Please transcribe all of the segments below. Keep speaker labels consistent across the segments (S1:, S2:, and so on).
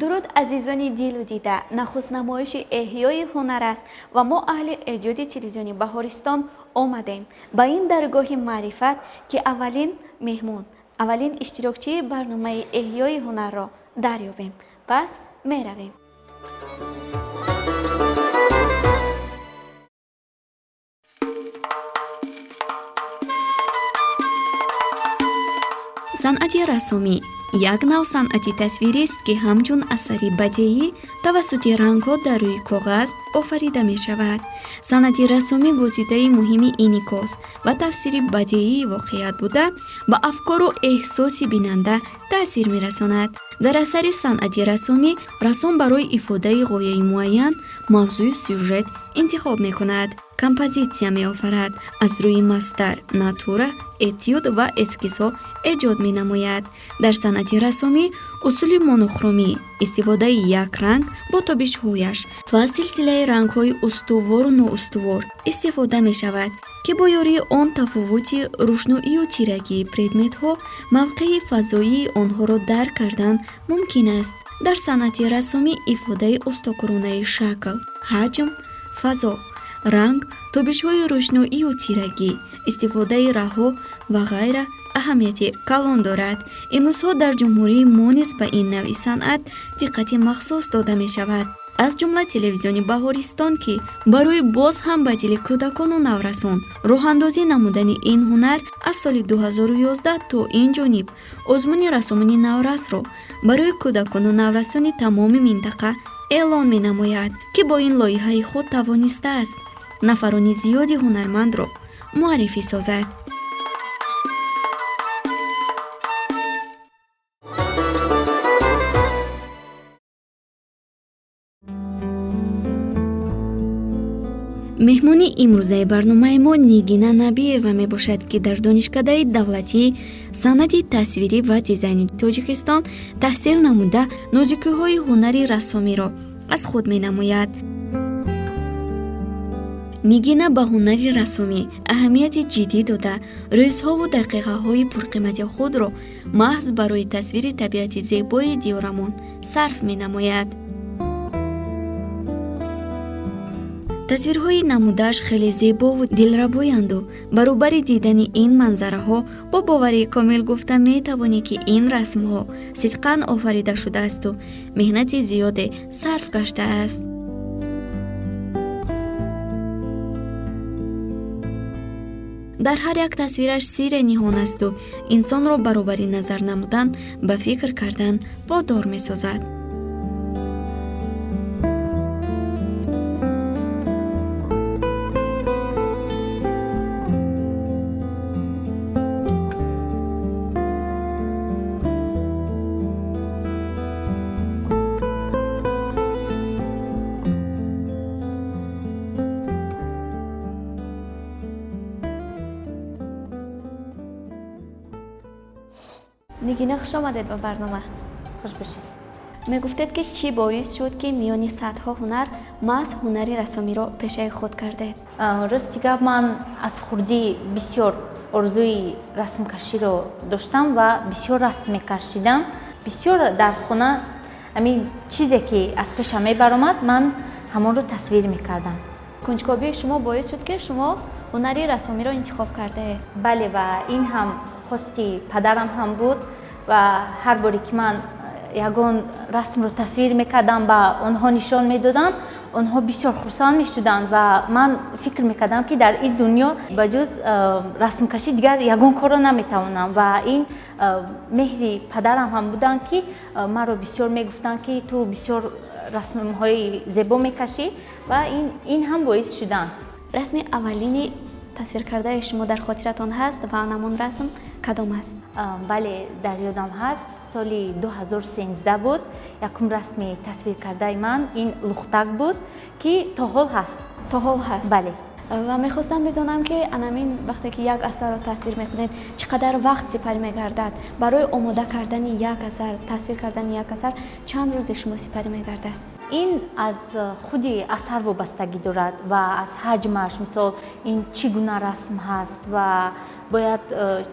S1: дуруд азизони дилу дида, нахуст намоиши эҳёи ҳунар аст ва мо аҳли эҷоди телевизиони Баҳористон омадем ба ин даргоҳи маърифат, ки аввалин меҳмон, аввалин иштирокчии барномаи эҳёи ҳунарро дарёбем. Пас меравем. санъати рассомӣ як навъ санъати тасвирист, ки ҳамчун асари бадеӣ тавассути рангҳо дар рӯи коғаз офарида мешавад. санъати рассомӣ воситаи муҳими инъикос ва тафсири бадеии воқеият буда ба афкору эҳсоси бинанда таъсир мерасонад. дар асари санъати рассомӣ рассом барои ифодаи ғояи муайян мавзӯи сюжет интихоб мекунад, композитсия меофарад, аз рӯи мастар, натура, этюд ва эскизҳо эҷод менамояд. дар санъати рассомӣ усули монохромӣ, истифодаи як ранг бо тобишҳояш ва силсилаи рангҳои устувору ноустувор истифода мешавад, ки бо ёрии он тафовути рӯшноию тирагии предметҳо мавқеи фазоии онҳоро дарк кардан мумкин аст. дар санъати рассомӣ ифодаи устокоронаи шакл, ҳаҷм, фазо, ранг, тобишҳои рӯшноию тирагӣ, истифодаи раҳо ва ғайра аҳамияти калон дорад. имрӯзҳо дар ҷумҳурии мо низ ба ин навъи санъат диққати махсус дода мешавад, аз ҷумла телевизиони Баҳористон, ки барои боз ҳам ба дили кӯдакону наврасон роҳандозӣ намудани ин ҳунар аз соли 2011 то инҷониб озмуни рассомони наврасро барои кӯдакону наврасони тамоми минтақа эълон менамояд, ки бо ин лоиҳаи худ тавонистааст нафарони зиёди ҳунармандро муаррифӣ созад. меҳмони имрӯзаи барномаи мо Нигина Набиева мебошад, ки дар донишкадаи давлатии санъати тасвирӣ ва дизайни Тоҷикистон таҳсил намуда нозикиҳои ҳунари рассомиро аз худ менамояд. нигина ба ҳунари рассомӣ аҳамияти ҷиддӣ дода, рӯзҳову дақиқаҳои пурқимати худро маҳз барои тасвири табиати зебои диёрамон сарф менамояд. тасвирҳои намудааш хеле зебову дилрабоянду баробари дидани ин манзараҳо бо боварии комил гуфта метавонӣ, ки ин расмҳо сидқан офарида шудаасту меҳнати зиёде сарф гаштааст. дар ҳар як тасвираш сирре ниҳон асту инсонро баробари назар намудан ба фикр кардан водор месозад. нигина, хуш омадед ба барнома.
S2: хуш бошед.
S1: мегуфтед, ки чӣ боис шуд, ки миёни садҳо ҳунар маҳз ҳунари рассомиро пешаи худ кардед?
S2: рости гап, ман аз хурдӣ бисёр орзуи расмкаширо доштам ва бисёр расм мекашидам. бисёр дар хона ҳамин чизе, ки аз пешам мебаромад, ман ҳамонро тасвир мекардам.
S1: кунҷкобии шумо боис шуд, ки шумо ҳунари рассомиро интихоб кардаед?
S2: бале, ва ин ҳам хости падарам ҳам буд ва ҳар боре ки ман ягон расмро тасвир мекардам, ба онҳо нишон медодам, онҳо бисёр хурсанд мешуданд ва ман фикр мекардам, ки дар ин дунё ба ҷуз расмкашӣ дигар ягон корро наметавонам. ва ин меҳри падарам ҳам буданд, ки маро бисёр мегуфтанд, ки ту бисёр расмҳои зебо мекашӣ ва ин ҳам боис шуданд.
S1: расми аввалини тасвир кардаи шумо дар хотиратон ҳаст ва намон расм кадом аст?
S2: бале, дар ёдам ҳаст. соли 2013 буд якум расми тасвир кардаи ман ин лухтак буд, ки то ҳол ҳаст.
S1: то ҳол ҳаст?
S2: бале.
S1: ва мехостам бидонам, ки анамин вақте ки як асарро тасвир мекунед, чӣ қадар вақт сипарӣ мегардад? барои омода кардани як асар, тасвир кардани як асар чанд рӯзи шумо сипарӣ мегардад?
S2: ин аз худи асар вобастагӣ дорад ва аз ҳаҷмаш. мисол, ин чӣ гуна расм ҳаст ва бояд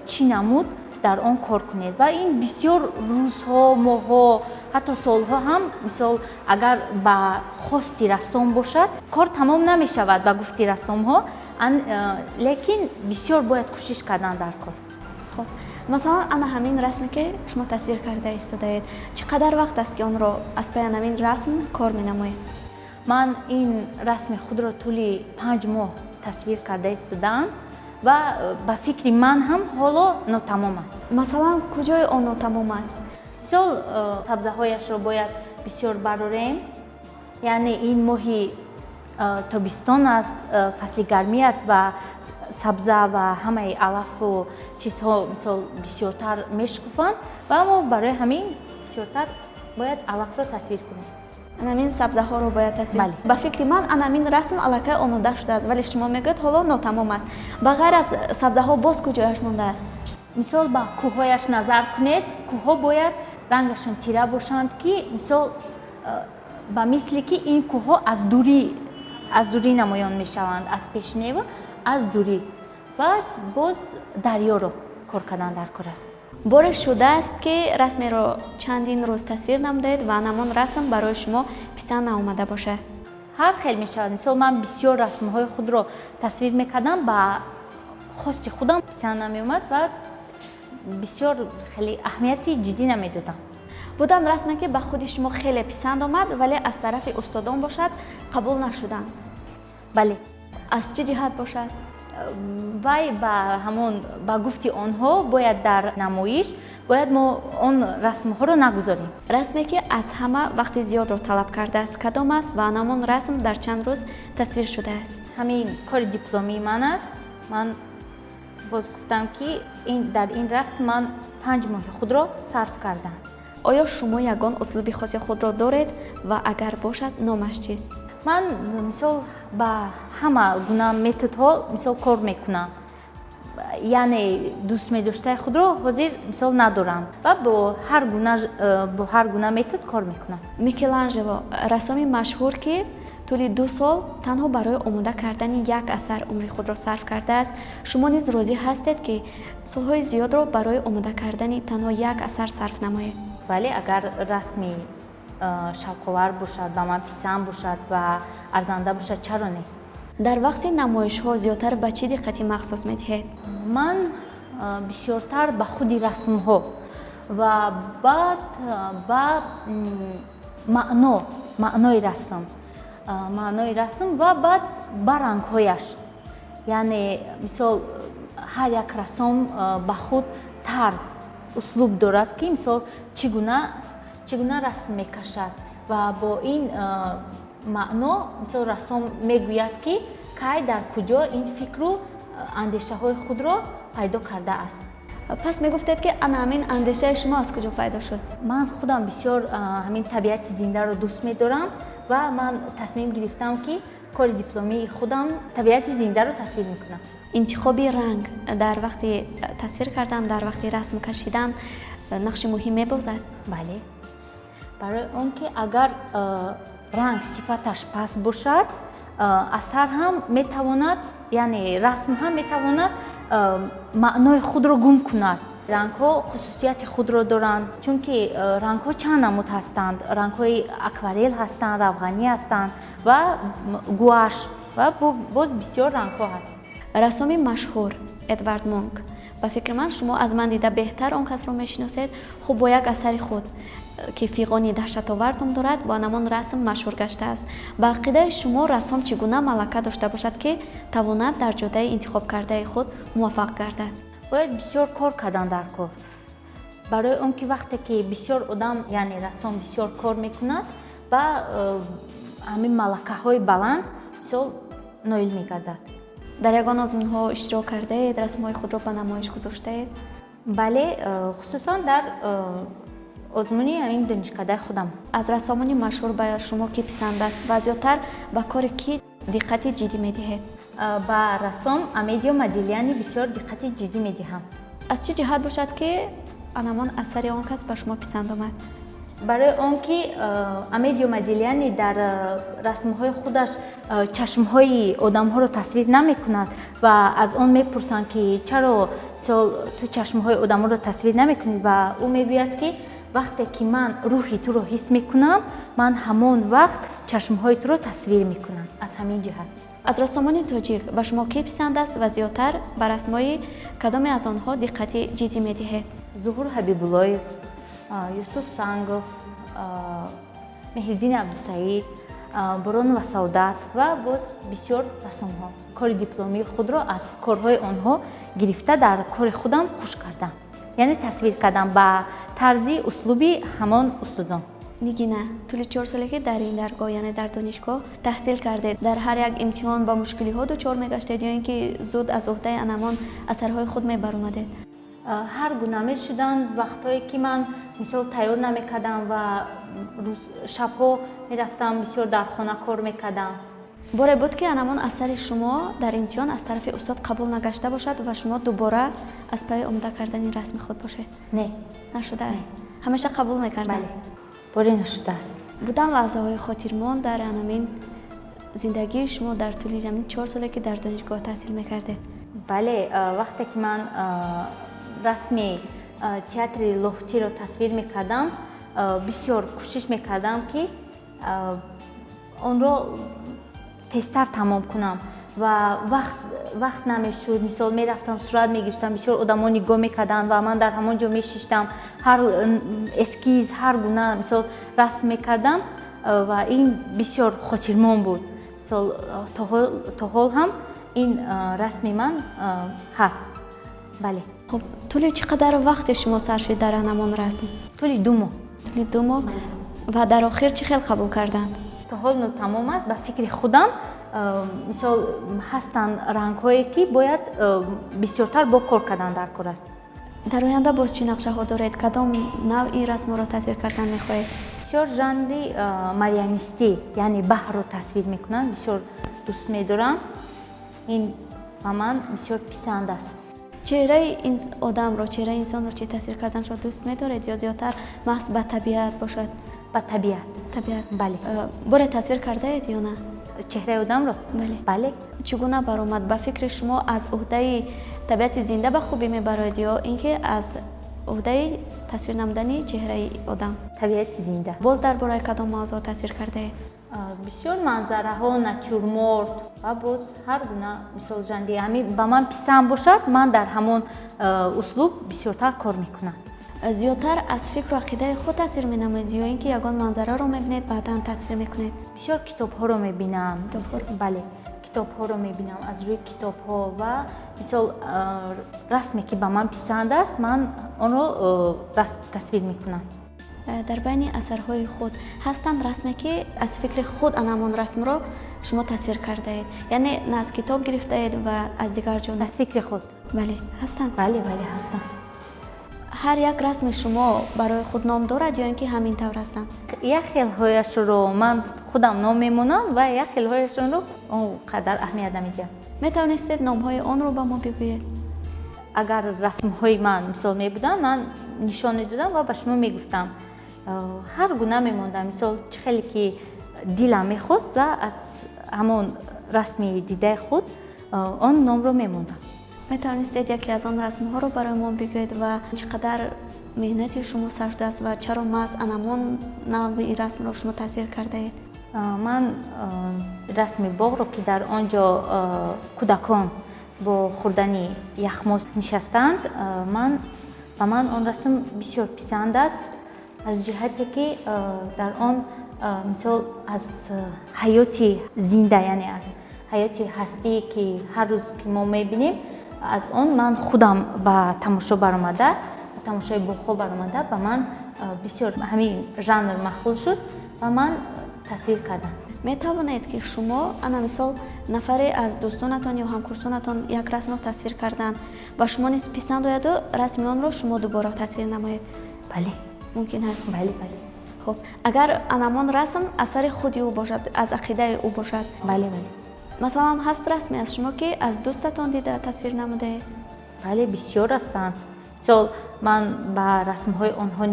S2: чӣ намуд дар он кор кунед ва ин бисёр рӯзҳо, моҳҳо ҳатто солҳо ҳам мисол агар ба хости рассом бошад кор тамом намешавад ба гуфти рассомҳо, лекин бисёр бояд кӯшиш кардан дар кор.
S1: хуб, масалан ана ҳамин расме ки шумо тасвир карда истодаед, чӣ қадар вақт аст ки онро аз паи ҳамин расм кор менамоед?
S2: ман ин расми худро тӯли 5 моҳ тасвир карда истодаам ва ба фикри ман ҳам ҳоло нотамом аст.
S1: Масалан куҷои он нотамом аст?
S2: мисол сабзаҳояшро бояд бисёр барорем, яъне ин моҳи тобистон аст, фасли гармӣ аст ва сабза ва ҳамаи алафу чизҳо мисол бисёртар мешукуфанд ва мо барои ҳамин бисёртар бояд алафро тасвир кунем.
S1: Анамин сабзаҳоро бояд тасвир. Ба фикри ман анамин расм аллакай омода шудааст, вале шумо мегӯед ҳоло нотамом аст. Ба ғайр аз сабзаҳо боз куҷояш мондааст?
S2: мисол ба кӯҳҳояш назар кунед, кӯҳҳо бояд рангашон тира бошанд ки мисол ба мисли ки ин кӯҳҳо аз дурӣ намоён мешаванд, аз пешневу аз дурӣ ва боз дарёро кор кардан дар кор аст.
S1: боре шудааст ки расмеро чандин рӯз тасвир намудед ва анамон расм барои шумо писанд наомада бошад?
S2: ҳар хел мешавад. мисол ман бисёр расмҳои худро тасвир мекардам, ба хости худам писанд намеомад ва бисёр хеле аҳамияти ҷиддӣ намедодам.
S1: будан расме ки ба худи шумо хеле писанд омад, вале аз тарафи устодон бошад қабул нашуданд?
S2: бале.
S1: аз чӣ ҷиҳат бошад?
S2: вай ба ҳамон ба гуфти онҳо бояд дар намоиш бояд мо он расмҳоро нагузорем.
S1: расме ки аз ҳама вақти зиёдро талаб кардааст кадом аст ва анамон расм дар чанд рӯз тасвир шудааст?
S2: ҳамин кори дипломии ман аст. ман боз гуфтам ки дар ин расм ман 5 моҳи худро сарф кардам.
S1: оё шумо ягон услуби хоси худро доред ва агар бошад номаш чист?
S2: ман мисол ба ҳама гуна методҳо мисол кор мекунам, яъне дӯст медоштаи худро ҳозир мисол надорам ва бо ҳар гуна метод кор мекунам.
S1: Микеланҷело рассоми машҳур ки тӯли 2 сол танҳо барои омода кардани як асар умри худро сарф кардааст. шумо низ розӣ ҳастед ки солҳои зиёдро барои омода кардани танҳо як асар сарф намоед?
S2: бале, агар расми шавқовар бошад, ба ман писанд бошад ва арзанда бошад, чаро не?
S1: дар вақти намоишҳо зиёдтар ба чӣ диққати махсус медиҳед?
S2: ман бисёртар ба худи расмҳо ва баъд ба маънои расм ва баъд ба рангҳояш. яъне мисол ҳар як рассом ба худ тарз, услуб дорад ки мисол чӣ гуна расм мекашад ва бо ин маъно мисол рассом мегӯяд ки кай дар куҷо ин фикру андешаҳои худро пайдо кардааст.
S1: пас мегуфтед ки ана ҳамин андешаи шумо аз куҷо пайдо шуд?
S2: ман худам бисёр ҳамин табиати зиндаро дӯст медорам ва ман тасмим гирифтам ки кори дипломии худам табиати зиндаро тасвир мекунам.
S1: интихоби ранг дар вақти тасвир кардан, дар вақти расм кашидан нақши муҳим мебозад?
S2: бале, барои он ки агар ранг сифаташ паст бошад, асар ҳам метавонад, яъне расм ҳам метавонад маънои худро гум кунад. рангҳо хусусияти худро доранд, чунки рангҳо чанд намуд ҳастанд. рангҳои акварел ҳастанд, равғанӣ ҳастанд ва гуаш ва боз бисёр рангҳо ҳаст.
S1: рассоми машҳур Эдвард Монк, ба фикри ман шумо аз ман дида беҳтар он касро мешиносед. хуб бо як асари худ ки фиғони даҳшатовар ном дорад бо анамон расм машҳур гаштааст. ба ақидаи шумо рассом чӣ гуна малака дошта бошад ки тавонад дар ҷодаи интихоб кардаи худ муваффақ гардад?
S2: бояд бисёр кор кардан дар кор. барои он ки вақте ки бисёр одам, яъне рассом бисёр кор мекунад ба ҳамин малакаҳои баланд мисол ноил мегардад.
S1: дар ягон озмунҳо иштирок кардаед? расмҳои худро ба намоиш гузоштаед?
S2: бале, хусусан дар озмуни ҳамин донишкадаи худам.
S1: аз рассомони машҳур ба шумо ки писанд аст ва зиёдтар ба кори ки диққати ҷиддӣ медиҳед?
S2: ба рассом Амедио Модильяни бисёр диққати ҷиддӣ медиҳам.
S1: аз чӣ ҷиҳат бошад ки анамон асари он кас ба шумо писанд омад?
S2: барои он ки Амедио Модильяни дар расмҳои худаш чашмҳои одамҳоро тасвир намекунад ва аз он мепурсанд ки чаро ту чашмҳои одамҳоро тасвир намекунӣ ва ӯ мегӯяд ки вақте ки ман рӯҳи туро ҳис мекунам, ман ҳамон вақт чашмҳои туро тасвир мекунам. Аз ҳамин ҷиҳат.
S1: аз рассомони тоҷик ба шумо ки писанд аст ва зиёдтар ба расмҳои кадоме аз онҳо диққати ҷиддӣ медиҳед?
S2: Зуҳур Ҳабибуллоев, Юсуф Сангов, Меҳриддин Абдусаид, Боронова Саудат ва боз бисёр рассомҳо. Кори дипломии худро аз корҳои онҳо гирифта дар кори худам хуш кардам. Яъне тасвир кардам ба тарзи услуби ҳамон устодон.
S1: нигина тӯли 4 соле ки дар ин даргоҳ яъне дар донишгоҳ таҳсил кардед, дар ҳар як имтиҳон ба мушкилиҳо дучор мегаштед ё ин ки зуд аз уҳдаи анамон асарҳои худ мебаромадед?
S2: ҳар гуна мешуданд вақтҳое ки ман мисол тайёр намекардам ва шабҳо мерафтам бисёр дар хона кор мекардам.
S1: боре буд ки анамон асари шумо дар имтиҳон аз тарафи устод қабул нагашта бошад ва шумо дубора аз пайи омода кардани расми худ бошед?
S2: Не,
S1: нашудааст. ҳамеша қабул мекарданд?
S2: бале, боре нашудааст.
S1: будан лаҳзаҳои хотирмон дар анамин зиндагии шумо дар тӯли ҳамин 4 соле ки дар донишгоҳ таҳсил мекардед?
S2: бале, вақте ки ман расми театри лоҳтиро тасвир мекардам, бисёр кӯшиш мекардам ки онро тезтар тамом кунам ва вақт намешуд. Мисол мерафтам сурат мегирифтам, бисёр одамо нигоҳ мекарданд ва ман дар ҳамон ҷо мешиштам, ҳар эскиз, ҳар гуна мисол расм мекардам ва ин бисёр хотирмон буд. Мисол то ҳол ҳам ин расми ман ҳаст. бале.
S1: хуб тӯли чӣ қадар вақте шумо сарф шуд дар анамон расм?
S2: тӯли 2 моҳ.
S1: тӯли 2 моҳ? ва дар охир чӣ хел қабул карданд?
S2: То ҳол нотамом аст. Ба фикри худам мисол ҳастанд рангҳое ки бояд бисёртар бо кор кардан дар кор аст.
S1: дар оянда боз чӣ нақшаҳо доред? кадом навъи расмҳоро тасвир кардан мехоҳед?
S2: бисёр жанри мариянистӣ, яъне баҳрро тасвир мекунанд, бисёр дӯст медорам. ин ба ман бисёр писанд аст.
S1: чеҳраи одамро, чеҳраи инсонро чӣ тасвир кардан шумо дӯст медоред ё зиёдтар маҳз ба табиат бошад?
S2: ба табиат.
S1: табиат.
S2: бале.
S1: боре тасвир кардаед ё на?
S2: чеҳраи одамро?
S1: бале.
S2: бале.
S1: чӣ гуна баромад? ба фикри шумо аз уҳдаи табиати зинда ба хубӣ мебароед ё ин ки аз уҳдаи тасвир намудани чеҳраи одам?
S2: табиати зинда.
S1: боз дар бораи кадом мавзӯъ тасвир кардаед?
S2: бисёр манзараҳо, натюрморт ва боз ҳар гуна мисол жанри ҳамин ба ман писанд бошад, ман дар ҳамон услуб бисёртар кор мекунам.
S1: зиёдтар аз фикру ақидаи худ тасвир менамоед ё ин ки ягон манзараро мебинед баъдан тасвир мекунед?
S2: бисёр китобҳоро мебинам.
S1: Китобҳоро?
S2: бале, китобҳоро мебинам. аз рӯи китобҳо ва мисол расме ки ба ман писанд аст, ман онро тасвир мекунам.
S1: дар байни асарҳои худ ҳастанд расме ки аз фикри худ анамон расмро шумо тасвир кардаед, яъне на аз китоб гирифтаед ва аз дигар ҷо?
S2: аз фикри худ.
S1: бале, ҳастанд?
S2: бале, бале, ҳастанд.
S1: ҳар як расми шумо барои худ ном дорад ё ин ки ҳамин тавр ҳастанд?
S2: як хелҳояшро ман худам ном мемонам ва як хелҳояшонро он қадар аҳамият намедиҳам.
S1: метавонистед номҳои онро ба мо бигӯед?
S2: агар расмҳои ман мисол мебуданд, ман нишон медодам ва ба шумо мегуфтам. ҳар гуна мемондам. мисол чӣ хеле ки дилам мехост ва аз ҳамон расми дидаи худ он номро мемондам.
S1: метавонистед яке аз он расмҳоро барои мо бигӯед ва чӣ қадар меҳнати шумо сарф шудааст ва чаро маҳз анамон навъи расмро шумо тасвир кардаед?
S2: ман расми боғро ки дар он ҷо кӯдакон бо хӯрдани яхмоз нишастанд, ба ман он расм бисёр писанд аст. аз ҷиҳате ки дар он мисол аз ҳаёти зинда, яъне аз ҳаёти ҳастӣ ки ҳар рӯз ки мо мебинем, аз он ман худам ба тамошо баромада, ба тамошои боғҳо баромада, ба ман бисёр ҳамин жанр махлул шуд ва ман тасвир кардам.
S1: метавонед ки шумо ана мисол нафаре аз дӯстонатон ё ҳамкурсонатон як расмро тасвир карданд ва шумо низ писанд ояду расми онро шумо дубора тасвир намоед?
S2: бале.
S1: мумкин аст?
S2: бале, бале.
S1: хуб агар анамон расм асари худи ӯ бошад, аз ақидаи ӯ бошад?
S2: бале, бале.
S1: масалан ҳаст расме аз шумо ки аз дӯстатон дида тасвир намудаед?
S2: бале, бисёр ҳастанд. мисол ман ба расмҳои онҳо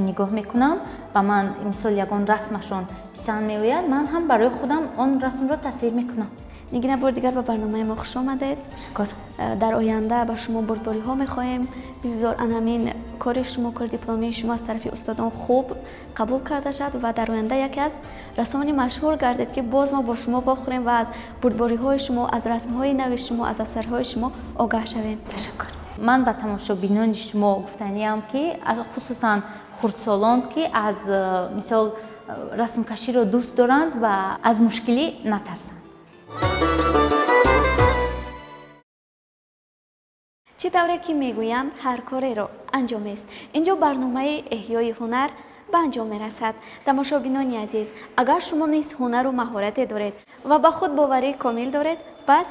S2: нигоҳ мекунам ва ман мисол ягон расмашон писанд меояд, ман ҳам барои худам он расмро тасвир мекунам.
S1: нигина бори дигар ба барномаи мо хуш омадед.
S2: шукр.
S1: дар оянда ба шумо бурдбориҳо мехоҳем. бигзор анҳамин кори шумо, кори дипломии шумо аз тарафи устодон хуб қабул карда шад ва дар оянда яке аз рассомони машҳур гардед, ки боз мо бо шумо вохӯрем ва аз бурдбориҳои шумо, аз расмҳои нави шумо, аз асарҳои шумо огаҳ шавем.
S2: ташаккур. ман ба тамошобинони шумо гуфтаниям, ки хусусан хурдсолон, ки аз мисол расмкаширо дӯст доранд ва аз мушкилӣ натарсанд.
S1: чӣ тавре ки мегӯянд ҳар кореро анҷомест. инҷо барномаи эҳёи ҳунар ба анҷом мерасад. тамошобинони азиз, агар шумо низ ҳунару маҳорате доред ва ба худ боварии комил доред, пас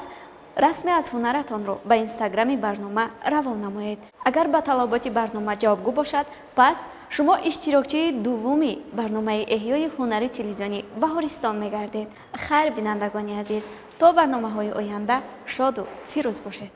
S1: расме аз ҳунаратонро ба инстаграми барнома равон намоед. агар ба талаботи барнома ҷавобгӯ бошад, пас шумо иштирокчии дуввуми барномаи эҳёи ҳунари телевизионӣ Баҳористон мегардед. хайр, бинандагони азиз, то барномаҳои оянда шоду фирӯз бошед.